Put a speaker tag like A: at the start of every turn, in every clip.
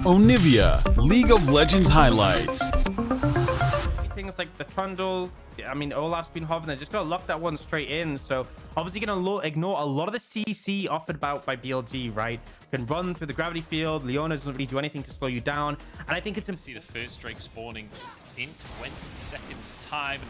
A: Onivia, League of Legends highlights.
B: Things like the Trundle, I mean, Olaf's been hovering. They're just going to lock that one straight in. So obviously going to ignore a lot of the CC offered by BLG, right? You can run through the gravity field. Leona doesn't really do anything to slow you down. And I think it's...
C: See the first Drake spawning in 20 seconds time.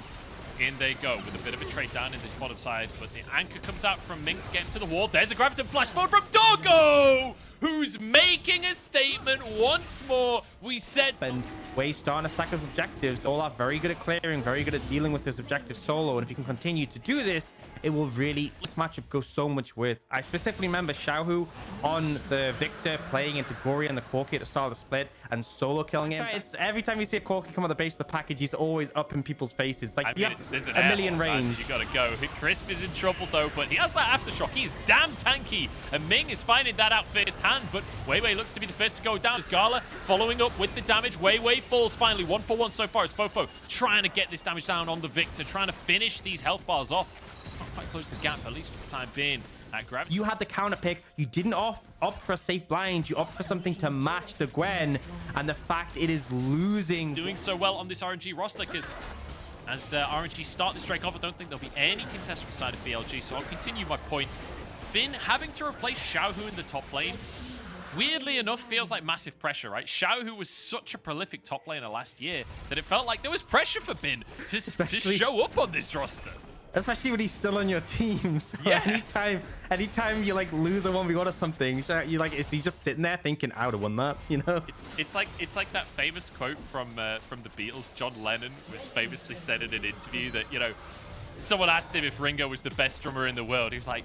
C: And in they go with a bit of a trade down in this bottom side. But the anchor comes out from Ming to get into the wall. There's a Graviton flash forward from Doggo, who's making a statement once more. We said...
B: And waste on a stack of objectives. Olaf very good at clearing, very good at dealing with this objective solo. And if you can continue to do this, it will really... This matchup goes so much with. I specifically remember Xiaohu on the Victor playing into Gory and the Corki at the start of the split and solo killing him. It's every time you see a Corki come on the base of the package, he's always up in people's faces. Like,
C: I mean, there's a
B: million range.
C: You gotta go. Crisp is in trouble though, but he has that aftershock. He's damn tanky, and Ming is finding that out firsthand. But Weiwei looks to be the first to go down as Gala following up with the damage. Weiwei falls finally 1-for-1 so far as Fofo trying to get this damage down on the Victor, trying to finish these health bars off. Not quite close the gap, at least for the time being. Gravity.
B: You had the counter pick. You didn't opt for a safe blind. You opt for something to match the Gwen, and the fact it is losing.
C: Doing so well on this RNG roster, because as RNG start this Drake off, I don't think there'll be any contest from the side of BLG, so I'll continue my point. Finn having to replace Xiaohu in the top lane, weirdly enough, feels like massive pressure, right? Xiaohu was such a prolific top laner last year that it felt like there was pressure for Bin to show up on this roster.
B: Especially when he's still on your team. So
C: yeah.
B: anytime you like lose a 1v1 or something, you like, is he just sitting there thinking, I would have won that, you know?
C: It's like that famous quote from the Beatles. John Lennon was famously said in an interview that, you know, someone asked him if Ringo was the best drummer in the world. He was like,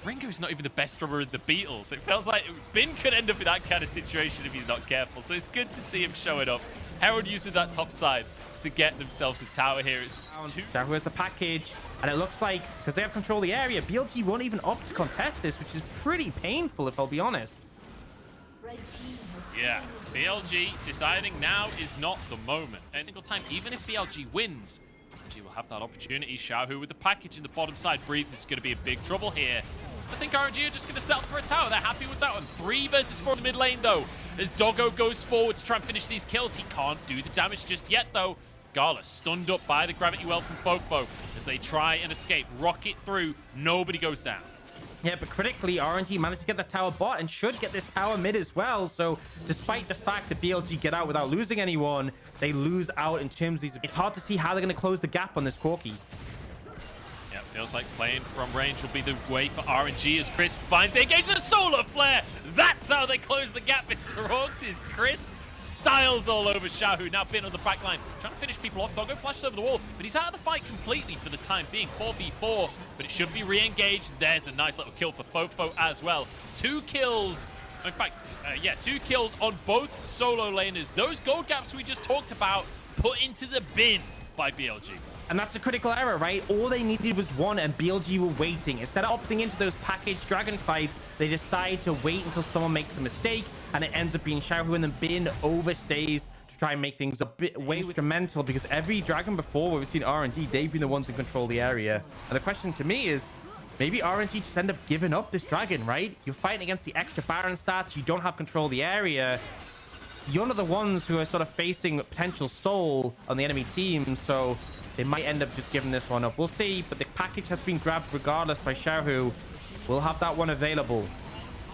C: Ringo's not even the best drummer in the Beatles. It feels like Bin could end up in that kind of situation if he's not careful. So it's good to see him showing up. Herald using that top side to get themselves a tower here. It's
B: Xiaohu has the package, and it looks like, because they have control of the area, BLG won't even opt to contest this, which is pretty painful, if I'll be honest.
C: Yeah, BLG deciding now is not the moment. Every single time, even if BLG wins, she will have that opportunity. Xiaohu with the package in the bottom side. Breathe is going to be in big trouble here. I think RNG are just going to settle for a tower. They're happy with that one. 3 versus 4 in the mid lane, though. As Doggo goes forward to try and finish these kills, he can't do the damage just yet, though. Gala stunned up by the gravity well from Fofo as they try and escape. Rocket through. Nobody goes down.
B: Yeah, but critically, RNG managed to get the tower bot and should get this tower mid as well. So despite the fact that BLG get out without losing anyone, they lose out in terms of these. It's hard to see how they're going to close the gap on this Corki.
C: Yeah, feels like playing from range will be the way for RNG as Crisp finds the engage the solar flare. That's how they close the gap. Mr. Hawks is Crisp. Styles all over Xiaohu, now Bin on the back line, trying to finish people off. Doggo flashes over the wall, but he's out of the fight completely for the time being. 4v4, but it should be re-engaged. There's a nice little kill for Fofo as well. 2 kills. In fact, 2 kills on both solo laners. Those gold gaps we just talked about put into the bin by BLG.
B: And that's a critical error, right? All they needed was one, and BLG were waiting. Instead of opting into those packaged dragon fights, they decide to wait until someone makes a mistake, and it ends up being Xiaohu, and then Bin overstays to try and make things a bit way instrumental, because every dragon before where we've seen RNG, they've been the ones who control the area. And the question to me is, maybe RNG just end up giving up this dragon, right? You're fighting against the extra Baron stats, you don't have control of the area. You're not the ones who are sort of facing potential soul on the enemy team, so they might end up just giving this one up. We'll see, but the package has been grabbed regardless by Xiaohu. We'll have that one available.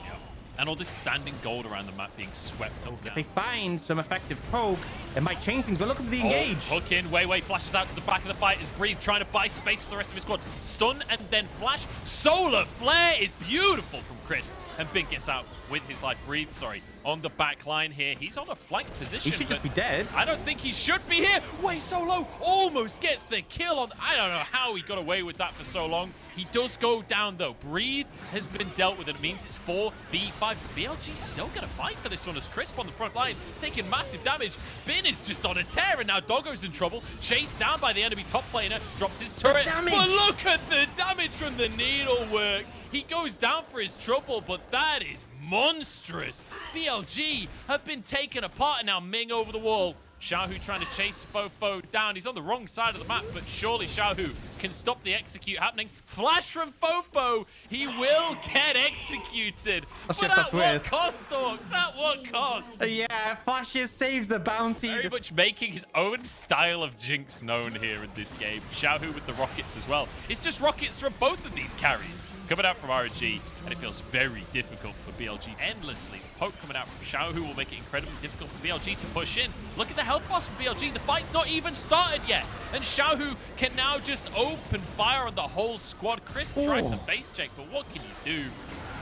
C: Yep. And all this standing gold around the map being swept up.
B: If they find some effective poke, it might change things, but look at the engage.
C: Hook in, Weiwei flashes out to the back of the fight as Breathe trying to buy space for the rest of his squad. Stun and then flash. Solar flare is beautiful from Crisp. And Bin gets out with his life. Breathe, sorry, on the back line here. He's on a flank position.
B: He should just be dead.
C: I don't think he should be here. Wei Solo almost gets the kill on. I don't know how he got away with that for so long. He does go down, though. Breathe has been dealt with. It means it's 4v5. BLG's still going to fight for this one as Crisp on the front line, taking massive damage. Bin is just on a tear, and now Doggo's in trouble. Chased down by the enemy top laner. Drops his turret. But look at the damage from the needlework. He goes down for his trouble, but that is monstrous. BLG have been taken apart, and now Ming over the wall, Xiaohu trying to chase Fofo down. He's on the wrong side of the map, but surely Xiaohu can stop the execute happening. Flash from Fofo. He will get executed. But at what cost, Orcs? At what cost?
B: Yeah, Flashes saves the bounty.
C: Very much making his own style of Jinx known here in this game. Xiaohu with the rockets as well. It's just rockets from both of these carries coming out from RNG, and it feels very difficult for BLG endlessly. The poke coming out from Xiaohu will make it incredibly difficult for BLG to push in. Look at the health boss from BLG. The fight's not even started yet, and Xiaohu can now just open fire on the whole squad. Crisp tries to base check, but what can you do?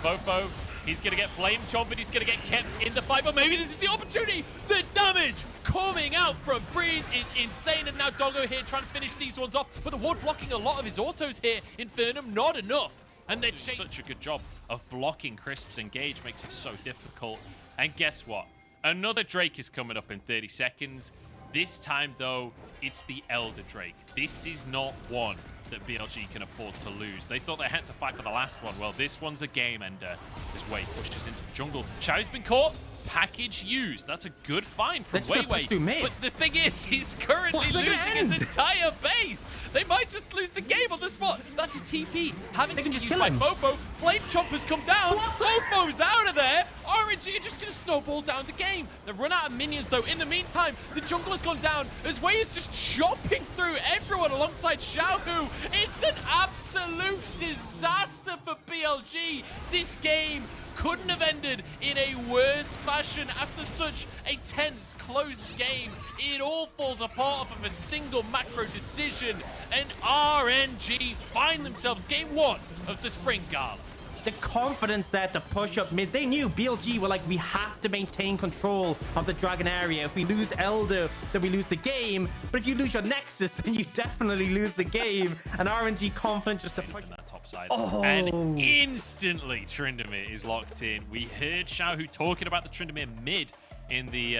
C: Fofo, he's going to get flame chomped, but he's going to get kept in the fight, but maybe this is the opportunity. The damage coming out from Breathe is insane, and now Doggo here trying to finish these ones off, but the ward blocking a lot of his autos here. Infernum, not enough. And they're doing such a good job of blocking Crisp's engage, makes it so difficult. And guess what? Another Drake is coming up in 30 seconds. This time, though, it's the Elder Drake. This is not one that BLG can afford to lose. They thought they had to fight for the last one. Well, this one's a game ender. As Wei pushes into the jungle. Xiao's been caught. Package used. That's a good find from Wei. But the thing is, he's currently losing his entire base. They might just lose the game on the spot. That's a TP. Having to be used by Fofo. Flame Chomper's come down. Fofo's out of there. RNG are just going to snowball down the game. They've run out of minions, though. In the meantime, the jungle has gone down as Wei is just chopping through everyone alongside Xiaohu. It's an absolute disaster for BLG. This game couldn't have ended in a worse fashion after such a tense, close game. It all falls apart off of a single macro decision, and RNG find themselves game one of the Spring Gala.
B: The confidence there to push up mid. They knew BLG were like, we have to maintain control of the Dragon area. If we lose Elder, then we lose the game. But if you lose your Nexus, then you definitely lose the game. And RNG confident just to push
C: that top side. And instantly Tryndamere is locked in. We heard Xiaohu talking about the Tryndamere mid in the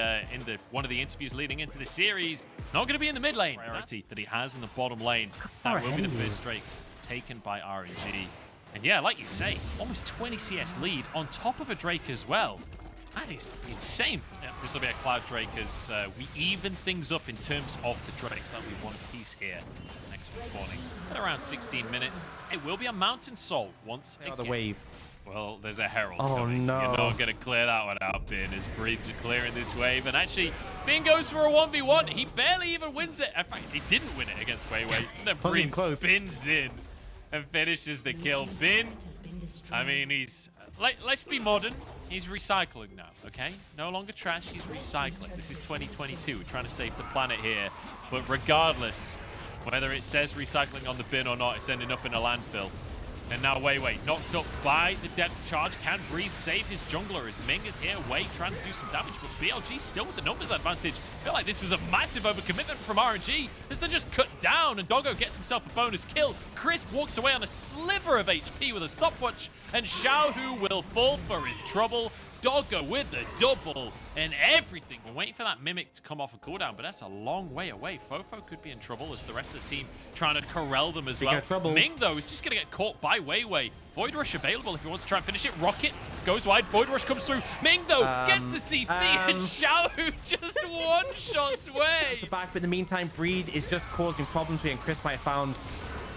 C: one of the interviews leading into the series. It's not going to be in the mid lane. Priority that he has in the bottom lane. That will be the first Drake taken by RNG. And yeah, like you say, almost 20 CS lead on top of a Drake as well. That is insane. Yeah, this will be a Cloud Drake as we even things up in terms of the Drakes that we want piece here. Next one spawning at around 16 minutes. It will be a Mountain Soul once again.
B: the wave.
C: Well, there's a Herald
B: coming.
C: No. You're not going to clear that one out, Bin, as Breed are clearing this wave. And actually, Bin goes for a 1v1. He barely even wins it. In fact, he didn't win it against Wei Wei. Then Breed spins in and finishes the kill. Bin, I mean, he's... let's be modern. He's recycling now, okay? No longer trash, he's recycling. This is 2022. We're trying to save the planet here. But regardless, whether it says recycling on the bin or not, it's ending up in a landfill. And now Wei Wei knocked up by the depth charge. Can Breed save his jungler as Ming is here? Wei trying to do some damage, but BLG still with the numbers advantage. I feel like this was a massive overcommitment from RNG as they just cut down and Doggo gets himself a bonus kill. Crisp walks away on a sliver of HP with a stopwatch, and Xiaohu will fall for his trouble. Doggo with the double and everything. We're waiting for that Mimic to come off a cooldown, but that's a long way away. Fofo could be in trouble as the rest of the team trying to corral them as well. Ming, though, is just going to get caught by Wei Wei. Void Rush available if he wants to try and finish it. Rocket goes wide. Void Rush comes through. Ming, though, gets the CC, and Xiaohu just one-shots Wei.
B: Back, but in the meantime, Breed is just causing problems here, and Chris might have found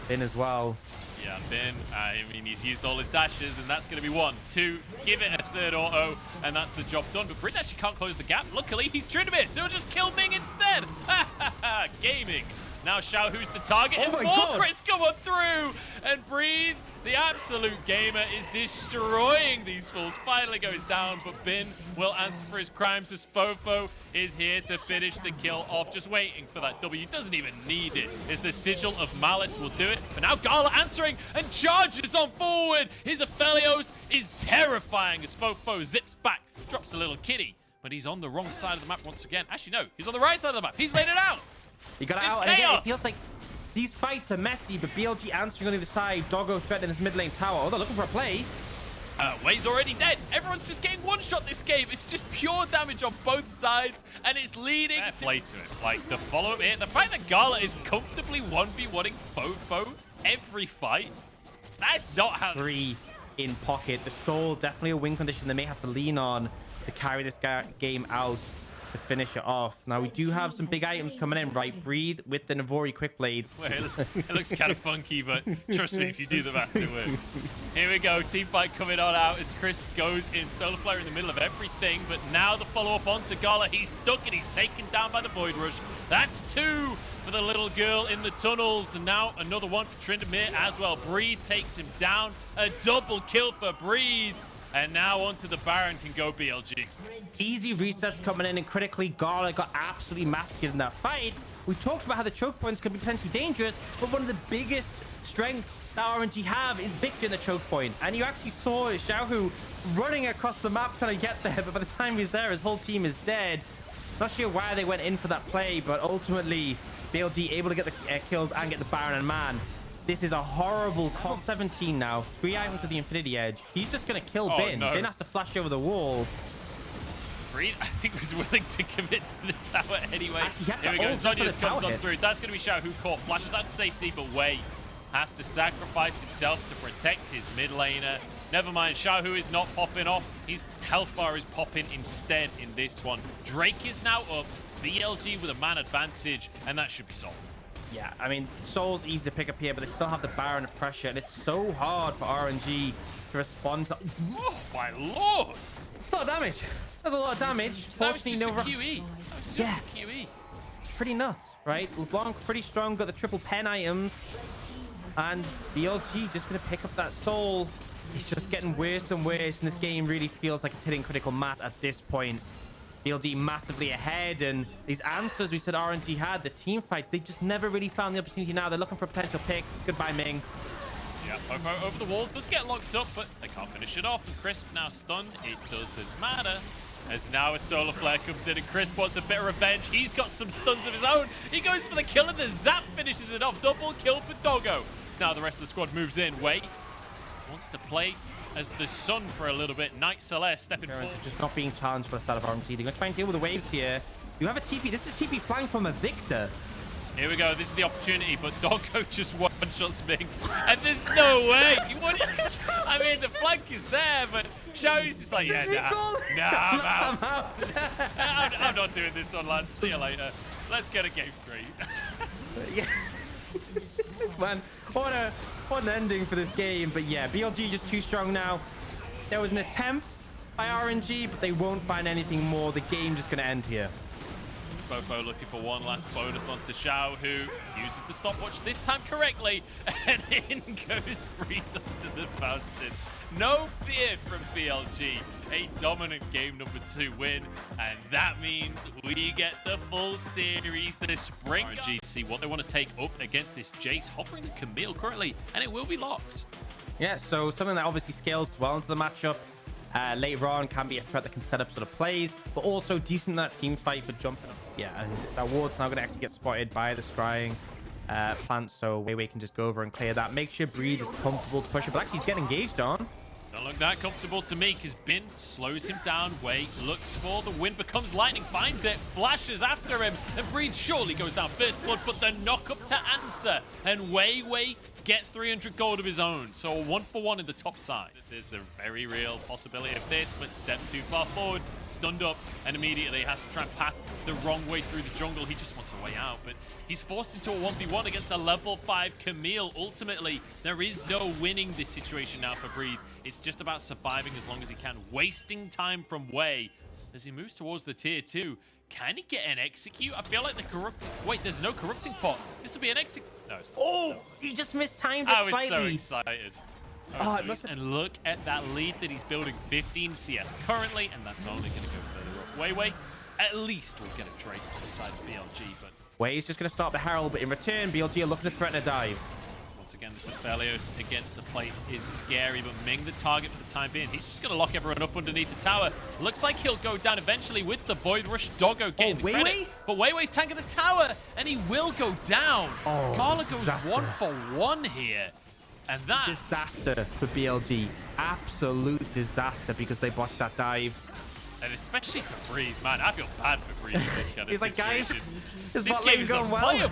B: in as well.
C: Yeah, Bin, I mean, he's used all his dashes, and that's going to be 1, 2, give it a third auto, and that's the job done. But Brit actually can't close the gap. Luckily, he's Tryndamere, so he'll just kill Ming instead. Gaming. Now Xiaohu's the target. As more crits come on through, and Breathe, the absolute gamer, is destroying these fools. Finally goes down, but Bin will answer for his crimes as Fofo is here to finish the kill off. Just waiting for that W. Doesn't even need it, as the Sigil of Malice will do it. But now Gala answering and charges on forward. His Aphelios is terrifying as Fofo zips back, drops a little kitty, but he's on the wrong side of the map once again. Actually, no, he's on the right side of the map. He's made it out.
B: He got out, and again, it feels like these fights are messy, but BLG answering on the other side. Doggo threatening this mid lane tower. Oh, they're looking for a play.
C: Wei's already dead. Everyone's just getting one-shot this game. It's just pure damage on both sides, and it's leading to play to it. Like, the follow-up here, the fact that Gala is comfortably 1v1ing Fofo every fight, that's not how...
B: 3 in pocket. The Soul, definitely a win condition they may have to lean on to carry this game out. to finish it off. Now, we do have some big items coming in, right? Breathe with the Navori Quick Blades.
C: Well, it looks kind of funky, but trust me, if you do the maths, it works. Here we go. Team fight coming on out as Chris goes in. Solar Flare in the middle of everything, but now the follow-up onto Gala. He's stuck and he's taken down by the Void Rush. That's 2 for the little girl in the tunnels. And now another one for Tryndamere as well. Breathe takes him down. A double kill for Breathe. And now onto the Baron can go BLG.
B: Easy resets coming in, and critically, Gala got absolutely massacred in that fight. We talked about how the choke points can be potentially dangerous, but one of the biggest strengths that RNG have is Victor in the choke point. And you actually saw Xiaohu running across the map trying to get there, but by the time he's there, his whole team is dead. Not sure why they went in for that play, but ultimately, BLG able to get the kills and get the Baron. And man, this is a horrible call. 17 now. 3 items with the Infinity Edge. He's just going to kill Bin.
C: No.
B: Bin has to flash over the wall.
C: Breathe, I think, was willing to commit to the tower anyway.
B: Actually,
C: here we go. Zonius comes on through. That's going to be Xiao who caught. Flashes out safety, but Wei has to sacrifice himself to protect his mid laner. Never mind, Xiaohu is not popping off. His health bar is popping instead in this one. Drake is now up. BLG with a man advantage, and that should be solved.
B: Yeah, I mean, Soul's easy to pick up here, but they still have the Baron of pressure, and it's so hard for RNG to respond to...
C: Oh, my lord!
B: That's a lot of damage. That's a lot of damage.
C: That was just a QE. That was just a QE.
B: Pretty nuts, right? LeBlanc pretty strong, got the triple pen items, and BLG just going to pick up that Soul. It's just getting worse and worse, and this game really feels like it's hitting critical mass at this point. BLG massively ahead, and these answers we said RNG had, the team fights, they just never really found the opportunity now. They're looking for a potential pick. Goodbye, Ming.
C: Yeah, over the wall. Does get locked up, but they can't finish it off. And Crisp now stunned. It doesn't matter. As now a Solar Flare comes in, and Crisp wants a bit of revenge. He's got some stuns of his own. He goes for the kill, and the Zap finishes it off. Double kill for Doggo. So now the rest of the squad moves in. Wei wants to play as the Sun for a little bit. Knight Celeste stepping forward.
B: Just not being challenged for the side of RNG. They're going to try and deal with the waves here. You have a TP. This is TP flying from a Victor.
C: Here we go. This is the opportunity, but Doggo just one-shots Ming. And there's no way. I mean, the flank is there, but Xiao's just like, yeah, nah, I'm out. I'm not doing this one, lads. See you later. Let's get a game 3.
B: Yeah. Man, what an ending for this game. But yeah, BLG just too strong now. There was an attempt by RNG, but they won't find anything more. The game's just going to end here.
C: Bofo looking for one last bonus onto Xiao, who uses the stopwatch this time correctly, and in goes Breathe onto the fountain. No fear from BLG. A dominant game number 2 win, and that means we get the full series this spring. RNG see what they want to take up against this Jace, hovering the Camille currently, and it will be locked.
B: Yeah, so something that obviously scales well into the matchup. Later on can be a threat that can set up sort of plays, but also decent in that team fight for jumping up. Yeah, and that ward's now going to actually get spotted by the scrying plant, so Wei can just go over and clear that. Make sure Breathe is comfortable to push it, but actually he's getting engaged on.
C: Don't look that comfortable to me, because Bin slows him down. Wei looks for the win, becomes lightning, finds it, flashes after him, and Breathe surely goes down first blood, but the knock up to answer, and Wei gets 300 gold of his own. So a 1-for-1 in the top side. There's a very real possibility of this, but steps too far forward, stunned up, and immediately has to try and path the wrong way through the jungle. He just wants a way out, but he's forced into a 1v1 against a level 5 Camille. Ultimately, there is no winning this situation now for Breathe. It's just about surviving as long as he can, wasting time from Wei as he moves towards the tier 2. Can he get an execute? I feel like the corrupting... Wait, there's no corrupting pot. This will be an execute. No, it's...
B: Oh, he just mistimed it slightly.
C: I was so excited. And look at that lead that he's building. 15 CS currently, and that's only going to go further up. Wei, at least we'll get a Drake on the side of BLG, but...
B: Wei's just going to start the Herald, but in return, BLG are looking to threaten a dive.
C: Once again, the Cephalios against the place is scary, but Ming the target for the time being. He's just going to lock everyone up underneath the tower. Looks like he'll go down eventually with the Void Rush. Doggo getting the credit. But Wei's tanking the tower, and he will go down. Carla goes 1-for-1 here. And that...
B: Disaster for BLG. Absolute disaster because they botched that dive.
C: And especially for Breathe. Man, I feel bad for Breathe in this kind of
B: He's like, guys,
C: this game is unplayable.
B: Well.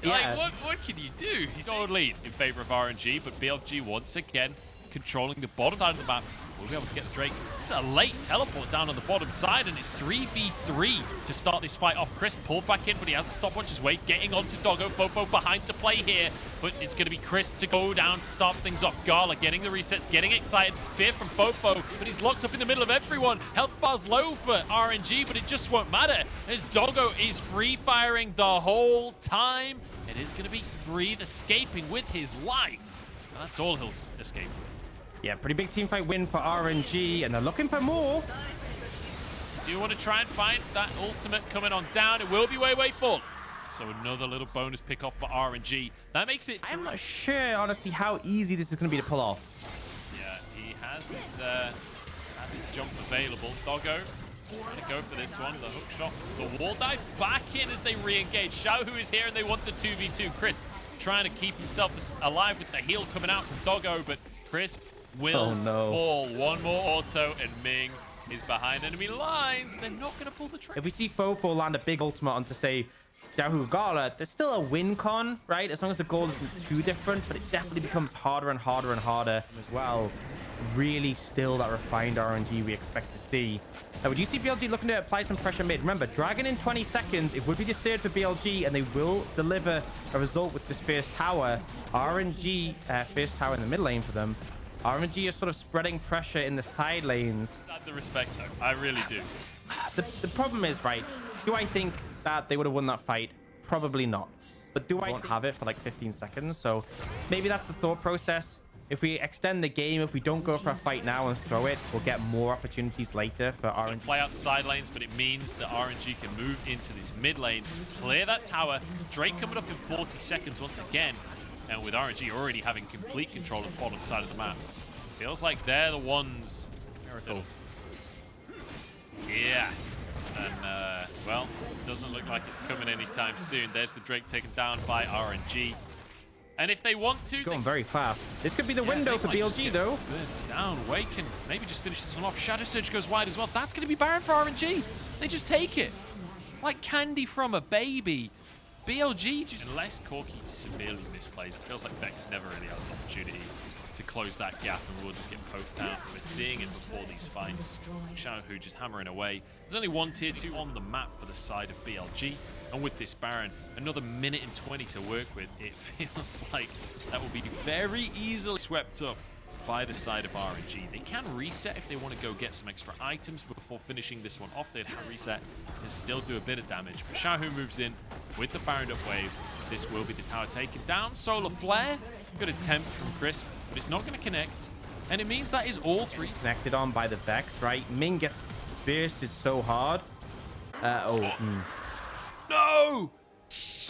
C: Yeah. Like, what can you do? He's got a lead in favor of RNG, but BLG once again controlling the bottom side of the map. We'll be able to get the Drake. This is a late teleport down on the bottom side, and it's 3v3 to start this fight off. Chris pulled back in, but he has to stopwatch his weight, getting onto Doggo. Fofo behind the play here, but it's going to be Chris to go down to start things off. Gala getting the resets, getting excited. Fear from Fofo, but he's locked up in the middle of everyone. Health bar's low for RNG, but it just won't matter as Doggo is free-firing the whole time. It is going to be Breathe escaping with his life. That's all he'll escape with.
B: Yeah, pretty big team fight win for RNG, and they're looking for more.
C: Do you want to try and find that ultimate coming on down? It will be way full. So another little bonus pick off for RNG. That makes it...
B: I'm not sure, honestly, how easy this is going to be to pull off.
C: Yeah, he has his jump available. Doggo trying to go for this one. The hook shot, the wall dive back in as they re-engage. Xiaohu is here and they want the 2v2. Crisp trying to keep himself alive with the heal coming out from Doggo, but Crisp will fall. One more auto and Ming is behind enemy lines. They're not going to pull the trigger.
B: If we see Fofo land a big ultimate onto, say, Xiaohu Gala, there's still a win con, right? As long as the goal isn't too different, but it definitely becomes harder and harder and harder as well. Really still that refined RNG we expect to see. Now, would you see BLG looking to apply some pressure mid? Remember, Dragon in 20 seconds, it would be the third for BLG, and they will deliver a result with this first tower. RNG, first tower in the mid lane for them. RNG is sort of spreading pressure in the side lanes.
C: I have the respect, though. I really do.
B: The problem is, right, do I think that they would have won that fight? Probably not. But do I won't have it for like 15 seconds? So maybe that's the thought process. If we extend the game, if we don't go for a fight now and throw it, we'll get more opportunities later for RNG.
C: Play out the side lanes, but it means that RNG can move into this mid lane, clear that tower. Drake coming up in 40 seconds once again. And with RNG already having complete control of the bottom side of the map, feels like they're the ones. Miracle. Yeah. And, well, doesn't look like it's coming anytime soon. There's the Drake taken down by RNG. And if they want to...
B: Going very fast. This could be the window for BLG, though.
C: Down, Wake can maybe just finish this one off. Shadow Surge goes wide as well. That's going to be Baron for RNG. They just take it. Like candy from a baby. BLG just... Unless Corki severely misplays, it feels like Vex never really has an opportunity to close that gap and we'll just get poked out. We're seeing it before these fights. Xiaohu just hammering away. There's only one tier 2 on the map for the side of BLG. And with this Baron, another minute and 20 to work with. It feels like that will be very easily swept up by the side of RNG. They can reset if they want to go get some extra items before finishing this one off. They'd have reset and still do a bit of damage. But Xiaohu moves in with the Baron up wave. This will be the tower taken down. Solar Flare, good attempt from Chris, but it's not going to connect. And it means that is all three.
B: Connected on by the Vex, right? Ming gets bursted so hard.
C: No!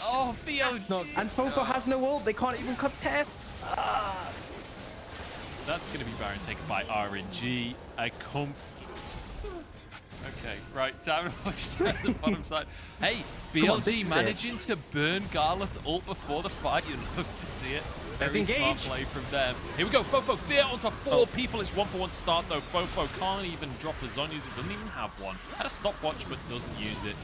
C: Oh, BLG.
B: And Fofo has no ult. They can't even contest.
C: That's going to be Baron taken by RNG. Okay, right. Tower pushed down the bottom side. Hey, BLG managing to burn Gala's ult before the fight. You'd love to see it. Very smart play from them. Here we go. Fofo Fear onto 4 people. It's 1-for-1 start, though. Fofo can't even drop the Zhonya's. He doesn't even have one. Had a stopwatch, but doesn't use it.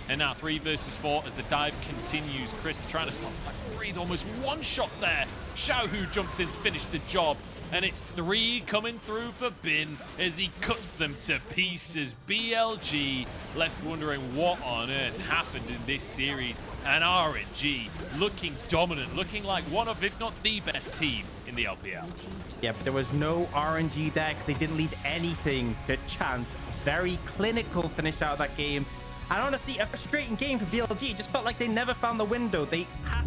C: And now 3 versus 4 as the dive continues. Chris trying to stop that Breathe. Almost one shot there. Xiaohu jumps in to finish the job. And it's 3 coming through for Bin as he cuts them to pieces. BLG left wondering what on earth happened in this series. And RNG looking dominant, looking like one of, if not the best team in the LPL.
B: Yeah, but there was no RNG there because they didn't leave anything to chance. Very clinical finish out of that game. And honestly, a frustrating game for BLG. It just felt like they never found the window. They had